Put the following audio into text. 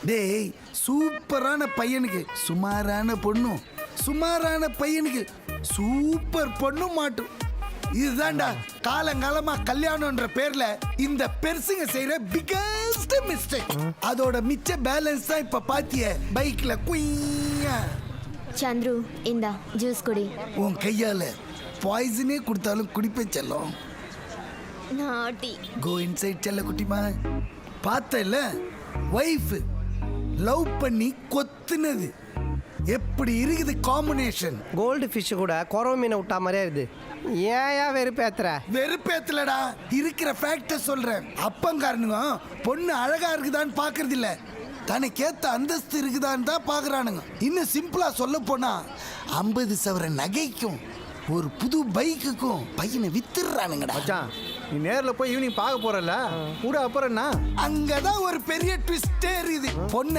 டேய் சூப்பரான பையனுக்கு சுமாரான பொண்ணும், சுமாரான பையனுக்கு சூப்பர் பொண்ணும் மாட்டும். இதுதான்டா காலங்காலமா கல்யாணம்ன்ற பேர்ல இந்த பெருசுங்க செய்யற பிகஸ்ட் மிஸ்டேக். அதோட மிச்ச பேலன்ஸ் தான் இப்ப பாத்திய பைக்ல குய்யா. சந்துரு இந்தா ஜூஸ் குடி. உன் கையால பாய்சனே கொடுத்தாலும் குடிப்பே செல்லம். நாட்டி. கோ இன்சைட் செல்ல குட்டிமா. பார்த்தல வைஃப் லவ் பண்ணி கொத்துனது எப்படி இருக்குது காம்பினேஷன். கோல்டு ஃபிஷ் கூட குறவ மீனை விட்டா மாதிரியே இருக்குது. ஏன் வெறுப்பேத்துற? வெறுப்பேத்தலடா, இருக்கிற ஃபேக்ட சொல்றேன். அப்பங்காரனுங்க பொண்ணு அழகா இருக்குதான்னு பாக்குறது இல்ல, தனக்கேத்த அந்தஸ்து இருக்குதான்னு தான் பாக்குறானுங்க. இன்னும் சிம்பிளா சொல்ல போனா 50 சவர நகைக்கும் ஒரு புது பைக்குக்கும் பையனை வித்துறானுங்கடா. மச்சான் நீ நேர்ல போய் ஈவினிங் பார்க்க போறல கூட அப்புறம் என்ன? அங்கதான் ஒரு பெரிய ட்விஸ்டே இருக்குது. பொண்ணு